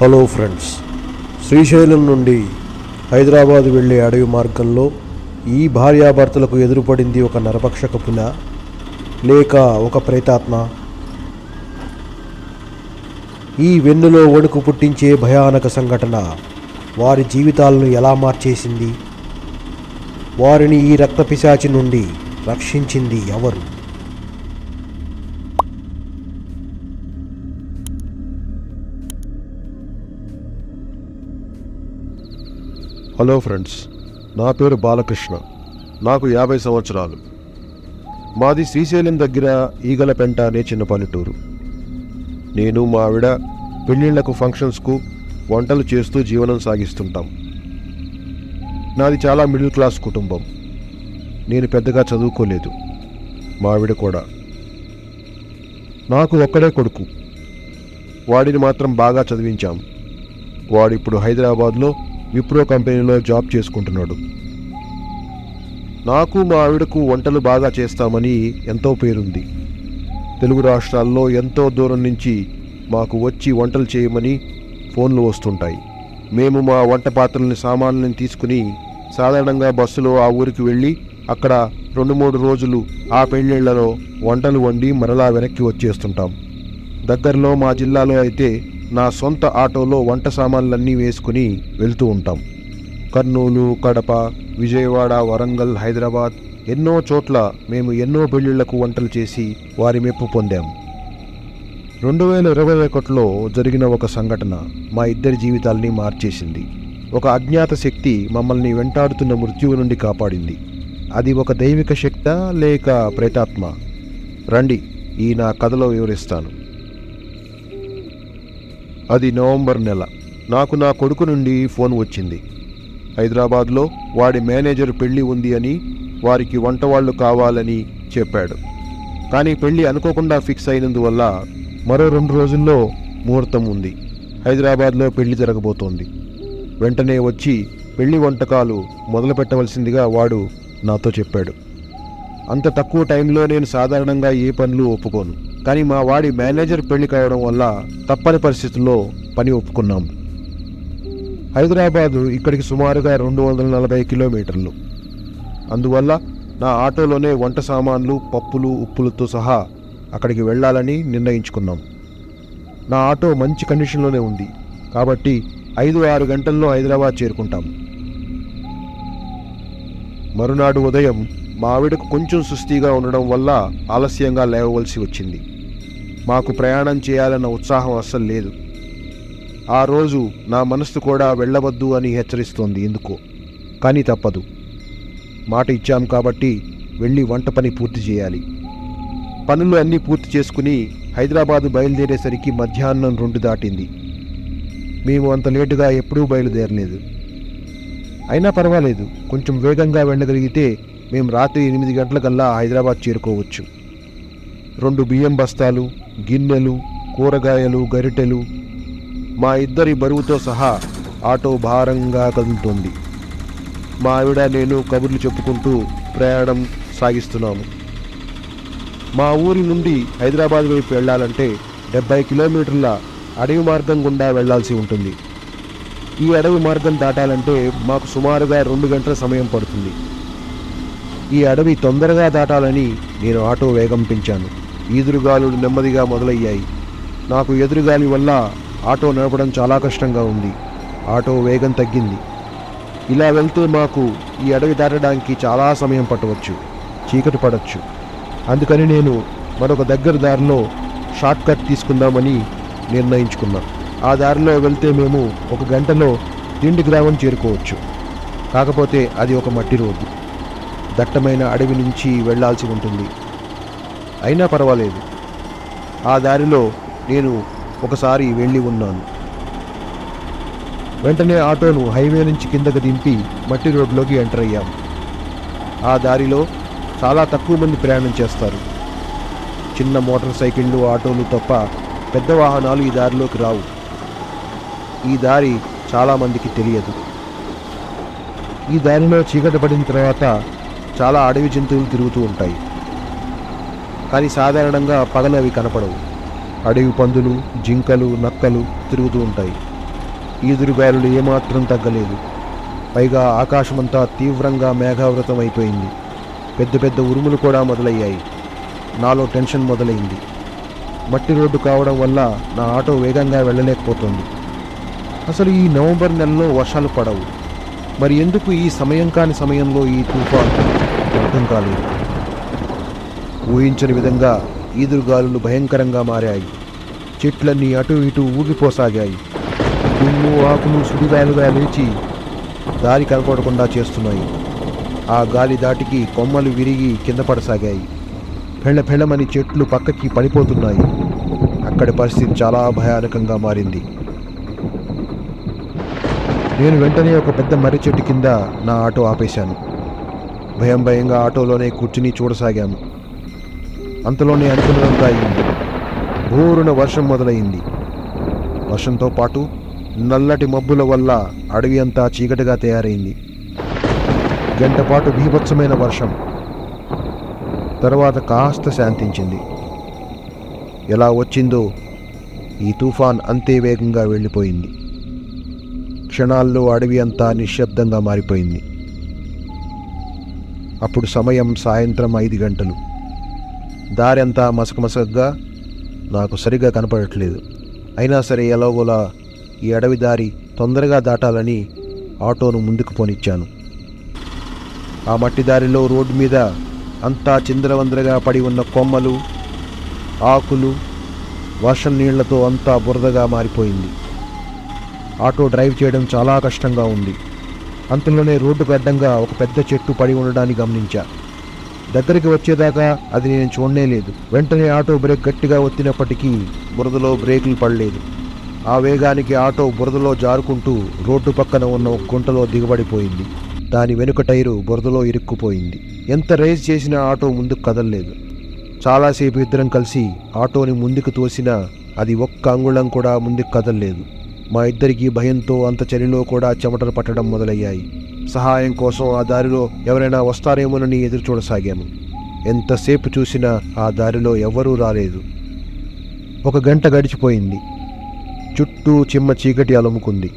Hello friends, Srisailam నుండి హైదరాబాద్ వెళ్ళే అడవి మార్గంలో ఈ భార్యాభర్తలకు ఎదురుపడింది ఒక నరభక్షక పులి లేక ఒక ప్రేతాత్మ. ఈ వెన్నులో వణుకు పుట్టించే భయానక సంఘటన వారి జీవితాలను ఎలా మార్చేసింది? వారిని ఈ రక్తపిశాచి నుండి రక్షించింది ఎవరు? హలో ఫ్రెండ్స్, నా పేరు బాలకృష్ణ. నాకు 50 సంవత్సరాలు. మాది శ్రీశైలం దగ్గర ఈగలపెంట అనే చిన్న పల్లెటూరు. నేను మా ఆవిడ పెళ్ళిళ్లకు ఫంక్షన్స్కు వంటలు చేస్తూ జీవనం సాగిస్తుంటాం. నాది చాలా మిడిల్ క్లాస్ కుటుంబం. నేను పెద్దగా చదువుకోలేదు, మా ఆవిడ కూడా. నాకు ఒక్కడే కొడుకు. వాడిని మాత్రం బాగా చదివించాం. వాడిప్పుడు హైదరాబాద్లో విప్రో కంపెనీలో జాబ్ చేసుకుంటున్నాడు. నాకు మా ఆవిడకు వంటలు బాగా చేస్తామని ఎంతో పేరుంది. తెలుగు రాష్ట్రాల్లో ఎంతో దూరం నుంచి మాకు వచ్చి వంటలు చేయమని ఫోన్లు వస్తుంటాయి. మేము మా వంట పాత్రలని సామాన్లని తీసుకుని సాధారణంగా బస్సులో ఆ ఊరికి వెళ్ళి అక్కడ 2-3 రోజులు ఆ పెళ్ళిళ్లలో వంటలు వండి మరలా వెనక్కి వచ్చేస్తుంటాం. దగ్గరలో మా జిల్లాలో అయితే నా సొంత ఆటోలో వంట సామాన్లన్నీ వేసుకుని వెళ్తూ ఉంటాం. కర్నూలు, కడప, విజయవాడ, వరంగల్, హైదరాబాద్ ఎన్నో చోట్ల మేము ఎన్నో పెళ్ళిళ్లకు వంటలు చేసి వారి మెప్పు పొందాం. 2021లో జరిగిన ఒక సంఘటన మా ఇద్దరి జీవితాల్ని మార్చేసింది. ఒక అజ్ఞాత శక్తి మమ్మల్ని వెంటాడుతున్న మృత్యువు నుండి కాపాడింది. అది ఒక దైవిక శక్తా లేక ప్రేతాత్మ? రండి, ఈ నా కథలో వివరిస్తాను. అది నవంబర్ నెల. నాకు నా కొడుకు నుండి ఫోన్ వచ్చింది. హైదరాబాద్లో వాడి మేనేజర్ పెళ్ళి ఉంది అని, వారికి వంట వాళ్ళు కావాలని చెప్పాడు. కానీ పెళ్ళి అనుకోకుండా ఫిక్స్ అయినందువల్ల మరో 2 రోజుల్లో ముహూర్తం ఉంది. హైదరాబాద్లో పెళ్లి జరగబోతోంది. వెంటనే వచ్చి పెళ్లి వంటకాలు మొదలు పెట్టవలసిందిగా వాడు నాతో చెప్పాడు. అంత తక్కువ టైంలో నేను సాధారణంగా ఏ పనులు ఒప్పుకోను. కానీ మా వాడి మేనేజర్ పెళ్లి కావడం వల్ల తప్పని పరిస్థితుల్లో పని ఒప్పుకున్నాం. హైదరాబాదు ఇక్కడికి సుమారుగా 240 కిలోమీటర్లు. అందువల్ల నా ఆటోలోనే వంట సామాన్లు, పప్పులు, ఉప్పులతో సహా అక్కడికి వెళ్ళాలని నిర్ణయించుకున్నాం. నా ఆటో మంచి కండిషన్లోనే ఉంది కాబట్టి 5-6 గంటల్లో హైదరాబాద్ చేరుకుంటాం. మరునాడు ఉదయం మా ఆవిడకు కొంచెం సుస్థిగా ఉండడం వల్ల ఆలస్యంగా లేవవలసి వచ్చింది. మాకు ప్రయాణం చేయాలన్న ఉత్సాహం అస్సలు లేదు. ఆ రోజు నా మనస్సు కూడా వెళ్ళవద్దు అని హెచ్చరిస్తోంది ఎందుకో. కానీ తప్పదు, మాట ఇచ్చాం కాబట్టి వెళ్ళి వంట పని పూర్తి చేయాలి. పనులు అన్నీ పూర్తి చేసుకుని హైదరాబాదు బయలుదేరేసరికి మధ్యాహ్నం 2 దాటింది. మేము అంత లేటుగా ఎప్పుడూ బయలుదేరలేదు. అయినా పర్వాలేదు, కొంచెం వేగంగా వెళ్ళగలిగితే మేము రాత్రి 8 గంటలకల్లా హైదరాబాద్ చేరుకోవచ్చు. 2 బియ్యం బస్తాలు, గిన్నెలు, కూరగాయలు, గరిటెలు, మా ఇద్దరి బరువుతో సహా ఆటో భారంగా కదులుతోంది. మా ఆవిడ నేను కబుర్లు చెప్పుకుంటూ ప్రయాణం సాగిస్తున్నాము. మా ఊరి నుండి హైదరాబాద్ వైపు వెళ్ళాలంటే 70 కిలోమీటర్ల అడవి మార్గం గుండా వెళ్లాల్సి ఉంటుంది. ఈ అడవి మార్గం దాటాలంటే మాకు సుమారుగా 2 గంటల సమయం పడుతుంది. ఈ అడవి తొందరగా దాటాలని నేను ఆటో వేగం పెంచాను. ఈదురుగాలులు నెమ్మదిగా మొదలయ్యాయి. నాకు ఎదురుగాలి వల్ల ఆటో నడపడం చాలా కష్టంగా ఉంది. ఆటో వేగం తగ్గింది. ఇలా వెళ్తూ మాకు ఈ అడవి దాటడానికి చాలా సమయం పట్టవచ్చు, చీకటి పడవచ్చు. అందుకని నేను మరొక దగ్గర దారిలో షార్ట్ కట్ తీసుకుందామని నిర్ణయించుకున్నాం. ఆ దారిలో వెళ్తే మేము 1 గంటలో తిండి గ్రామం చేరుకోవచ్చు. కాకపోతే అది ఒక మట్టి రోడ్డు, దట్టమైన అడవి నుంచి వెళ్లాల్సి ఉంటుంది. అయినా పర్వాలేదు, ఆ దారిలో నేను ఒకసారి వెళ్ళి ఉన్నాను. వెంటనే ఆటోను హైవే నుంచి కిందకు దింపి మట్టి రోడ్లోకి ఎంటర్ అయ్యాం. ఆ దారిలో చాలా తక్కువ మంది ప్రయాణం చేస్తారు. చిన్న మోటార్ సైకిళ్ళు, ఆటోలు తప్ప పెద్ద వాహనాలు ఈ దారిలోకి రావు. ఈ దారి చాలామందికి తెలియదు. ఈ దారిలో చీకటి పడిన తర్వాత చాలా అడవి జంతువులు తిరుగుతూ ఉంటాయి. కానీ సాధారణంగా పగలు అవి కనపడవు. అడవి పందులు, జింకలు, నక్కలు తిరుగుతూ ఉంటాయి. ఈదురుగాలులు ఏమాత్రం తగ్గలేదు. పైగా ఆకాశమంతా తీవ్రంగా మేఘావృతం అయిపోయింది. పెద్ద పెద్ద ఉరుములు కూడా మొదలయ్యాయి. నాలో టెన్షన్ మొదలైంది. మట్టి రోడ్డు కావడం వల్ల నా ఆటో వేగంగా వెళ్ళలేకపోతుంది. అసలు ఈ నవంబర్ నెలలో వర్షాలు పడవు, మరి ఎందుకు ఈ సమయం కాని సమయంలో ఈ తుఫాన్ అర్థం కాలేదు. ఊహించని విధంగా ఈదురుగాలులు భయంకరంగా మారాయి. చెట్లన్నీ అటు ఇటు ఊగిపోసాగాయి. దుమ్ము ఆకులు సుడిగాలుగా లేచి దారి కనపడకుండా చేస్తున్నాయి. ఆ గాలి దాటికి కొమ్మలు విరిగి కింద పడసాగాయి. పెళ్ళమని చెట్లు పక్కకి పడిపోతున్నాయి. అక్కడి పరిస్థితి చాలా భయానకంగా మారింది. నేను వెంటనే ఒక పెద్ద మర్రి చెట్టు కింద నా ఆటో ఆపేశాను. భయంగా ఆటోలోనే కూర్చుని చూడసాగాము. అంతలోనే అనుకున్నదంతా అయింది. భోరున వర్షం మొదలైంది. వర్షంతో పాటు నల్లటి మబ్బుల వల్ల అడవి అంతా చీకటిగా తయారైంది. గంట పాటు బీభత్సమైన వర్షం. తర్వాత కాస్త శాంతించింది. ఎలా వచ్చిందో ఈ తుఫాన్ అంతే వేగంగా వెళ్ళిపోయింది. క్షణాల్లో అడవి అంతా నిశ్శబ్దంగా మారిపోయింది. అప్పుడు సమయం సాయంత్రం 5 గంటలు. దారి అంతా మసకమసకగా నాకు సరిగా కనపడట్లేదు. అయినా సరే ఎలాగోలా ఈ అడవి దారి తొందరగా దాటాలని ఆటోను ముందుకు పోనిచ్చాను. ఆ మట్టి దారిలో రోడ్డు మీద అంతా చిందరవందరగా పడి ఉన్న కొమ్మలు, ఆకులు, వర్షం నీళ్లతో అంతా బురదగా మారిపోయింది. ఆటో డ్రైవ్ చేయడం చాలా కష్టంగా ఉంది. అంతలోనే రోడ్డుకు అడ్డంగా ఒక పెద్ద చెట్టు పడి ఉండడాన్ని గమనించా. దగ్గరికి వచ్చేదాకా అది నేను చూడనే లేదు. వెంటనే ఆటో బ్రేక్ గట్టిగా ఒత్తినప్పటికీ బురదలో బ్రేకులు పడలేదు. ఆ వేగానికి ఆటో బురదలో జారుకుంటూ రోడ్డు పక్కన ఉన్న ఒక గుంటలో దిగబడిపోయింది. దాని వెనుక టైరు బురదలో ఇరుక్కుపోయింది. ఎంత రేస్ చేసినా ఆటో ముందుకు కదలలేదు. చాలాసేపు ఇద్దరం కలిసి ఆటోని ముందుకు తోసినా అది ఒక్క అంగుళం కూడా ముందుకు కదలలేదు. మా ఇద్దరికీ భయంతో అంత చలిలో కూడా చెమటలు పట్టడం మొదలయ్యాయి. సహాయం కోసం ఆ దారిలో ఎవరైనా వస్తారేమోనని ఎదురు చూడసాగాము. ఎంతసేపు చూసినా ఆ దారిలో ఎవరూ రాలేదు. 1 గంట గడిచిపోయింది. చుట్టూ చిమ్మ చీకటి అలుముకుంది.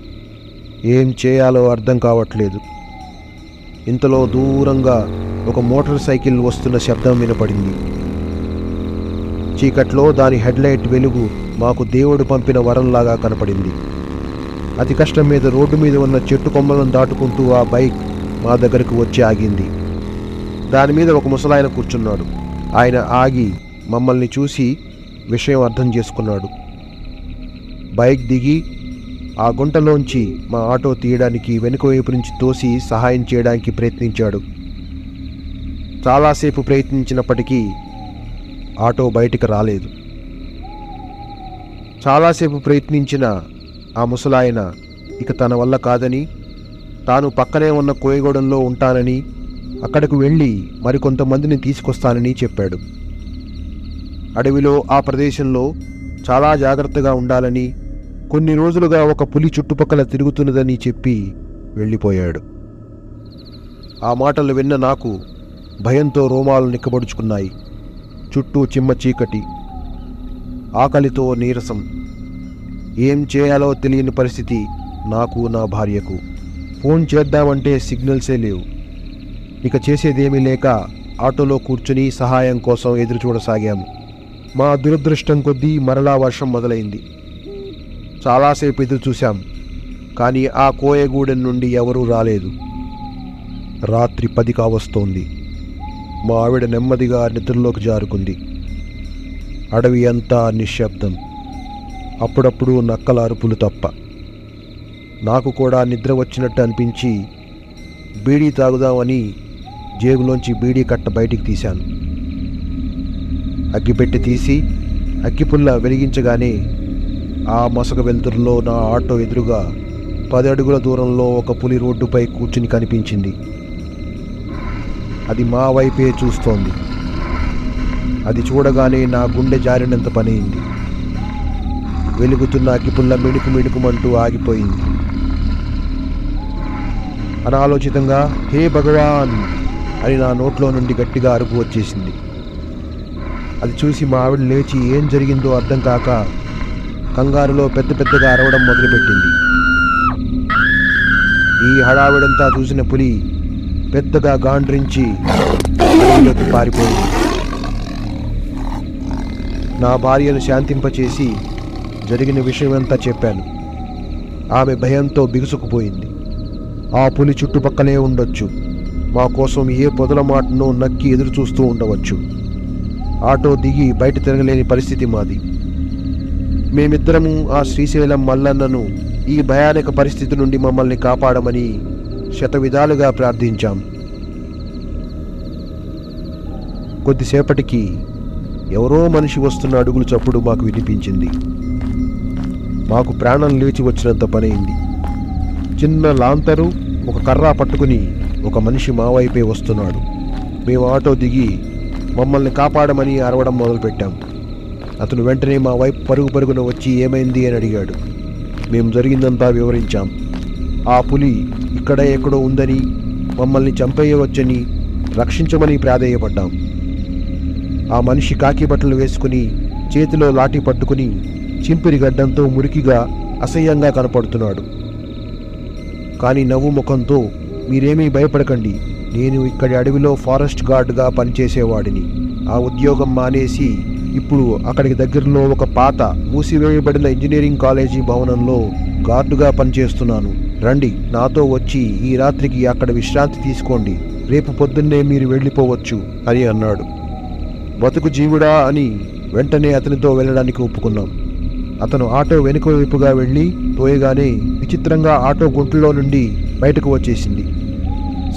ఏం చేయాలో అర్థం కావట్లేదు. ఇంతలో దూరంగా ఒక మోటార్ సైకిల్ వస్తున్న శబ్దం వినపడింది. చీకట్లో దాని హెడ్లైట్ వెలుగు మాకు దేవుడు పంపిన వరంలాగా కనపడింది. అతి కష్టం మీద రోడ్డు మీద ఉన్న చెట్టు కొమ్మలను దాటుకుంటూ ఆ బైక్ మా దగ్గరకు వచ్చి ఆగింది. దాని మీద ఒక ముసలాయన కూర్చున్నాడు. ఆయన ఆగి మమ్మల్ని చూసి విషయం అర్థం చేసుకున్నాడు. బైక్ దిగి ఆ గుంటలోంచి మా ఆటో తీయడానికి వెనుక వైపు నుంచి తోసి సహాయం చేయడానికి ప్రయత్నించాడు. చాలాసేపు ప్రయత్నించినప్పటికీ ఆటో బయటికి రాలేదు. చాలాసేపు ప్రయత్నించిన ఆ ముసలాయన ఇక తన వల్ల కాదని, తాను పక్కనే ఉన్న కోయగూడెంలో ఉంటానని, అక్కడకు వెళ్ళి మరికొంతమందిని తీసుకొస్తానని చెప్పాడు. అడవిలో ఆ ప్రదేశంలో చాలా జాగ్రత్తగా ఉండాలని, కొన్ని రోజులుగా ఒక పులి చుట్టుపక్కల తిరుగుతున్నదని చెప్పి వెళ్ళిపోయాడు. ఆ మాటలు విన్న నాకు భయంతో రోమాలు నిక్కబడుచుకున్నాయి. చుట్టూ చిమ్మ చీకటి, ఆకలితో నీరసం, ఏం చేయాలో తెలియని పరిస్థితి నాకు, నా భార్యకు. ఫోన్ చేద్దామంటే సిగ్నల్సే లేవు. ఇక చేసేదేమీ లేక ఆటోలో కూర్చుని సహాయం కోసం ఎదురు చూడసాగాము. మా దురదృష్టం కొద్దీ మరలా వర్షం మొదలైంది. చాలాసేపు ఎదురు చూశాం, కానీ ఆ కోయగూడెం నుండి ఎవరూ రాలేదు. రాత్రి 10 కావస్తోంది. మా ఆవిడ నెమ్మదిగా నిద్రలోకి జారుకుంది. అడవి అంతా నిశ్శబ్దం. అప్పుడప్పుడు నక్కల అరుపులు తప్ప. నాకు కూడా నిద్ర వచ్చినట్టు అనిపించి బీడీ తాగుదామని జేబులోంచి బీడీ కట్ట బయటికి తీశాను. అగ్గిపెట్టి తీసి అగ్గిపుల్ల వెలిగించగానే ఆ మసక వెలుతురులో నా ఆటో ఎదురుగా 10 అడుగుల దూరంలో ఒక పులి రోడ్డుపై కూర్చుని కనిపించింది. అది మా వైపే చూస్తోంది. అది చూడగానే నా గుండె జారినంత పనైంది. వెలుగుతున్న అగ్గిపుల్ల మిణుకు మిణుకుమంటూ ఆగిపోయింది. అనాలోచితంగా హే భగవాన్ అని నా నోట్లో నుండి గట్టిగా అరుపు వచ్చేసింది. అది చూసి మా ఆవిడ లేచి ఏం జరిగిందో అర్థం కాక కంగారులో పెద్దగా అరవడం మొదలుపెట్టింది. ఈ హడావిడంతా చూసిన పులి పెద్దగా గాండ్రించి అడవిలోకి పారిపోయింది. నా భార్యను శాంతింపచేసి జరిగిన విషయమంతా చెప్పాను. ఆమె భయంతో బిగుసుకుపోయింది. ఆ పులి చుట్టుపక్కలే ఉండొచ్చు, మా కోసం ఏ పొదల మాటనో నక్కి ఎదురు చూస్తూ ఉండవచ్చు. ఆటో దిగి బయట తిరగలేని పరిస్థితి మాది. మేమిద్దరము ఆ శ్రీశైలం మల్లన్నను ఈ భయానక పరిస్థితి నుండి మమ్మల్ని కాపాడమని శతవిధాలుగా ప్రార్థించాం. కొద్దిసేపటికి ఎవరో మనిషి వస్తున్న అడుగులు చప్పుడు మాకు వినిపించింది. మాకు ప్రాణం లేచి వచ్చినంత పనైంది. చిన్న లాంతరు, ఒక కర్ర పట్టుకుని ఒక మనిషి మా వైపే వస్తున్నాడు. మేము ఆటో దిగి మమ్మల్ని కాపాడమని అరవడం మొదలుపెట్టాం. అతను వెంటనే మా వైపు పరుగు పరుగున వచ్చి ఏమైంది అని అడిగాడు. మేము జరిగిందంతా వివరించాం. ఆ పులి ఇక్కడ ఎక్కడో ఉందని, మమ్మల్ని చంపేయవచ్చని, రక్షించమని ప్రాధేయపడ్డాం. ఆ మనిషి కాకి బట్టలు వేసుకుని చేతిలో లాఠీ పట్టుకుని చింపిరి గడ్డంతో మురికిగా అసహ్యంగా కనపడుతున్నాడు. కానీ నవ్వు ముఖంతో, మీరేమీ భయపడకండి, నేను ఇక్కడి అడవిలో ఫారెస్ట్ గార్డ్గా పనిచేసేవాడిని. ఆ ఉద్యోగం మానేసి ఇప్పుడు అక్కడికి దగ్గరలో ఒక పాత మూసివేయబడిన ఇంజనీరింగ్ కాలేజీ భవనంలో గార్డుగా పనిచేస్తున్నాను. రండి, నాతో వచ్చి ఈ రాత్రికి అక్కడ విశ్రాంతి తీసుకోండి. రేపు పొద్దున్నే మీరు వెళ్ళిపోవచ్చు అని అన్నాడు. బతుకు జీవుడా అని వెంటనే అతనితో వెళ్ళడానికి ఒప్పుకున్నాం. అతను ఆటో వెనుక వైపుగా వెళ్ళి తోయగానే విచిత్రంగా ఆటో గుంటలో నుండి బయటకు వచ్చేసింది.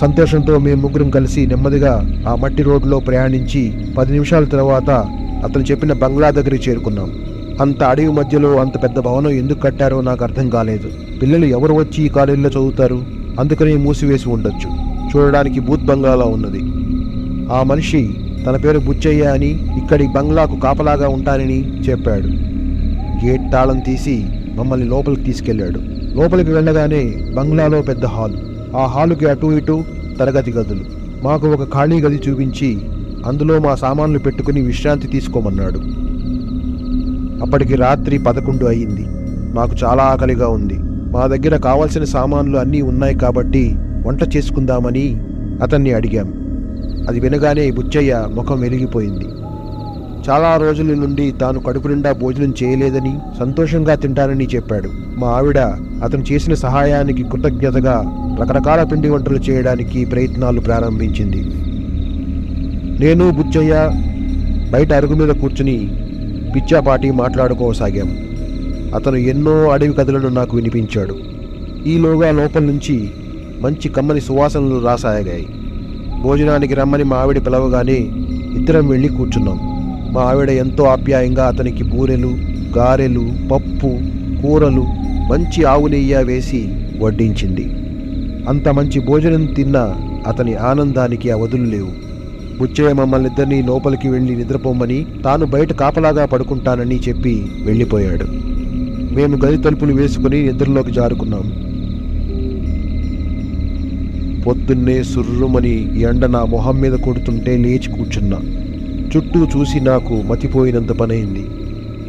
సంతోషంతో మేము ముగ్గురం కలిసి నెమ్మదిగా ఆ మట్టి రోడ్లో ప్రయాణించి 10 నిమిషాల తర్వాత అతను చెప్పిన బంగ్లా దగ్గరికి చేరుకున్నాం. అంత అడవి మధ్యలో అంత పెద్ద భవనం ఎందుకు కట్టారో నాకు అర్థం కాలేదు. పిల్లలు ఎవరు వచ్చి ఈ కాలేజీలో చదువుతారు? అందుకనే మూసివేసి ఉండొచ్చు. చూడడానికి బూత్ బంగ్లాలా ఉన్నది. ఆ మనిషి తన పేరు బుచ్చయ్య అని, ఇక్కడి బంగ్లాకు కాపలాగా ఉంటానని చెప్పాడు. గేట్ తాళం తీసి మమ్మల్ని లోపలికి తీసుకెళ్లాడు. లోపలికి వెళ్ళగానే బంగ్లాలో పెద్ద హాలు. ఆ హాలుకి అటు ఇటు తరగతి గదులు. మాకు ఒక ఖాళీ గది చూపించి అందులో మా సామాన్లు పెట్టుకుని విశ్రాంతి తీసుకోమన్నాడు. అప్పటికి రాత్రి 11 అయ్యింది. మాకు చాలా ఆకలిగా ఉంది. మా దగ్గర కావలసిన సామాన్లు అన్నీ ఉన్నాయి కాబట్టి వంట చేసుకుందామని అతన్ని అడిగాం. అది వినగానే బుచ్చయ్య ముఖం వెలిగిపోయింది. చాలా రోజుల నుండి తాను కడుపు నిండా భోజనం చేయలేదని, సంతోషంగా తింటానని చెప్పాడు. మా ఆవిడ అతను చేసిన సహాయానికి కృతజ్ఞతగా రకరకాల పిండి వంటలు చేయడానికి ప్రయత్నాలు ప్రారంభించింది. నేను బుచ్చయ్య బయట అరుగు మీద కూర్చుని పిచ్చాపాటి మాట్లాడుకోసాగాం. అతను ఎన్నో అడవి కథలను నాకు వినిపించాడు. ఈలోగా లోపల నుంచి మంచి కమ్మని సువాసనలు రాసాగాయి. భోజనానికి రమ్మని మా ఆవిడ పిలవగానే ఇద్దరం వెళ్ళి కూర్చున్నాం. మా ఆవిడ ఎంతో ఆప్యాయంగా అతనికి బూరెలు, గారెలు, పప్పు, కూరలు, మంచి ఆవు నెయ్యి వేసి వడ్డించింది. అంత మంచి భోజనం తిన్నా అతని ఆనందానికి అవధులు లేవు. బుచ్చయ్య మమ్మల్ని ఇద్దరినీ లోపలికి వెళ్ళి నిద్రపోమని, తాను బయట కాపలాగా పడుకుంటానని చెప్పి వెళ్ళిపోయాడు. మేము గది తలుపులు వేసుకుని నిద్రలోకి జారుకున్నాం. పొద్దున్నే సుర్రుమని ఎండ నా మొహం మీద కొడుతుంటే లేచి కూర్చున్నా. చుట్టూ చూసి నాకు మతిపోయినంత పనైంది.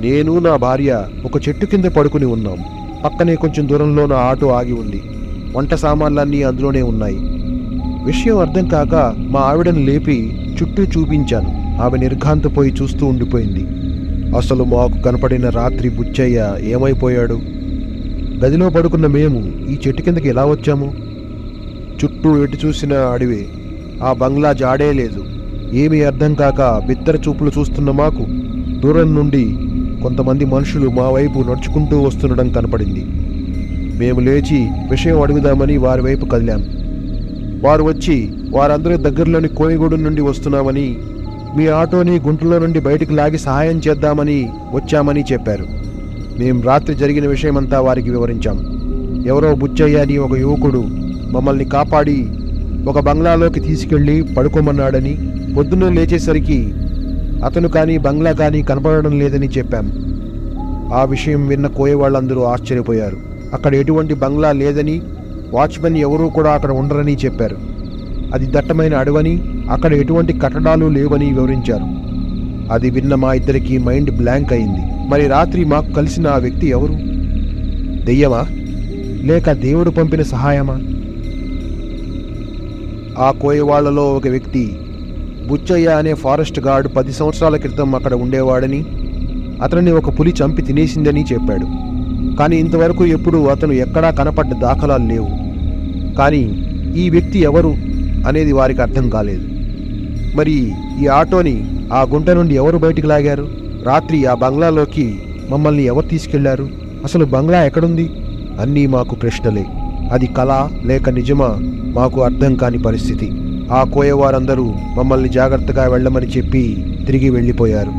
నేను నా భార్య ఒక చెట్టు కింద పడుకుని ఉన్నాం. పక్కనే కొంచెం దూరంలో నా ఆటో ఆగి ఉంది. వంట సామాన్లన్నీ అందులోనే ఉన్నాయి. విషయం అర్థం కాక మా ఆవిడను లేపి చుట్టూ చూపించాను. ఆమె నిర్ఘాంతపోయి చూస్తూ ఉండిపోయింది. అసలు మాకు కనపడిన రాత్రి బుచ్చయ్య ఏమైపోయాడు? గదిలో పడుకున్న మేము ఈ చెట్టు కిందకి ఎలా వచ్చాము? చుట్టూ ఎటు చూసిన అడవే. ఆ బంగ్లా జాడే లేదు. ఏమీ అర్థం కాక బిత్తర చూపులు చూస్తున్న మాకు దూరం నుండి కొంతమంది మనుషులు మా వైపు నడుచుకుంటూ వస్తుండడం కనపడింది. మేము లేచి విషయం అడుగుదామని వారి వైపు కదిలాం. వారు వచ్చి వారందరూ దగ్గరలోని కోయగూడు నుండి వస్తున్నామని, మీ ఆటోని గుంటలో నుండి బయటికి లాగి సహాయం చేద్దామని వచ్చామని చెప్పారు. మేం రాత్రి జరిగిన విషయమంతా వారికి వివరించాం. ఎవరో బుచ్చయ్య అని ఒక యువకుడు మమ్మల్ని కాపాడి ఒక బంగ్లాలోకి తీసుకెళ్లి పడుకోమన్నాడని, పొద్దున్న లేచేసరికి అతను కానీ బంగ్లా కానీ కనపడడం లేదని చెప్పాం. ఆ విషయం విన్న కోయ వాళ్ళందరూ ఆశ్చర్యపోయారు. అక్కడ ఎటువంటి బంగ్లా లేదని, వాచ్మెన్ ఎవరూ కూడా అక్కడ ఉండరని చెప్పారు. అది దట్టమైన అడవని, అక్కడ ఎటువంటి కట్టడాలు లేవని వివరించారు. అది విన్న మా ఇద్దరికి మైండ్ బ్లాంక్ అయింది. మరి రాత్రి మాకు కలిసిన ఆ వ్యక్తి ఎవరు? దెయ్యమా లేక దేవుడు పంపిన సహాయమా? ఆ కోయవాళ్లలో ఒక వ్యక్తి బుచ్చయ్య అనే ఫారెస్ట్ గార్డ్ 10 సంవత్సరాల క్రితం అక్కడ ఉండేవాడని, అతనిని ఒక పులి చంపి తినేసిందని చెప్పాడు. కానీ ఇంతవరకు ఎప్పుడు అతను ఎక్కడా కనపడ్డ దాఖలాలు లేవు. కానీ ఈ వ్యక్తి ఎవరు అనేది వారికి అర్థం కాలేదు. మరి ఈ ఆటోని ఆ గుంట నుండి ఎవరు బయటికి లాగారు? రాత్రి ఆ బంగ్లాలోకి మమ్మల్ని ఎవరు తీసుకెళ్లారు? అసలు బంగ్లా ఎక్కడుంది? అన్నీ మాకు ప్రశ్నలే. అది కళ లేక నిజమా మాకు అర్థం కాని పరిస్థితి. ఆ కోయవారందరూ మమ్మల్ని జాగ్రత్తగా వెళ్ళమని చెప్పి తిరిగి వెళ్ళిపోయారు.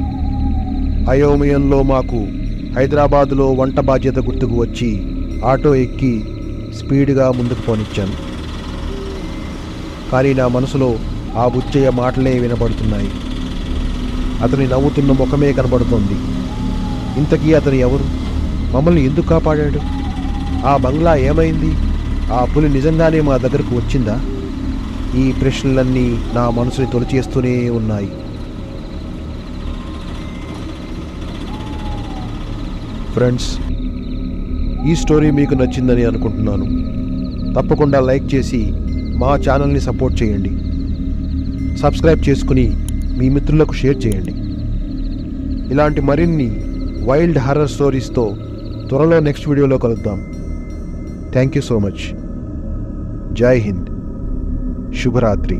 అయోమయంలో మాకు హైదరాబాదులో వంట బాధ్యత గుర్తుకు వచ్చి ఆటో ఎక్కి స్పీడ్గా ముందుకు పోనిచ్చాను. కానీ నా మనసులో ఆ బుచ్చయ్య మాటలే వినబడుతున్నాయి. అతని నవ్వుతున్న ముఖమే కనబడుతోంది. ఇంతకీ అతను ఎవరు? మమ్మల్ని ఎందుకు కాపాడాడు? ఆ బంగ్లా ఏమైంది? ఆ పులి నిజంగానే మా దగ్గరకు వచ్చిందా? ఈ ప్రశ్నలన్నీ నా మనసుని తొలిచేస్తూనే ఉన్నాయి. ఫ్రెండ్స్, ఈ స్టోరీ మీకు నచ్చిందని అనుకుంటున్నాను. తప్పకుండా లైక్ చేసి మా ఛానల్ని సపోర్ట్ చేయండి. సబ్స్క్రైబ్ చేసుకుని మీ మిత్రులకు షేర్ చేయండి. ఇలాంటి మరిన్ని వైల్డ్ హర్రర్ స్టోరీస్తో త్వరలో నెక్స్ట్ వీడియోలో కలుద్దాం. Thank you so much. జై హింద్. శుభరాత్రి.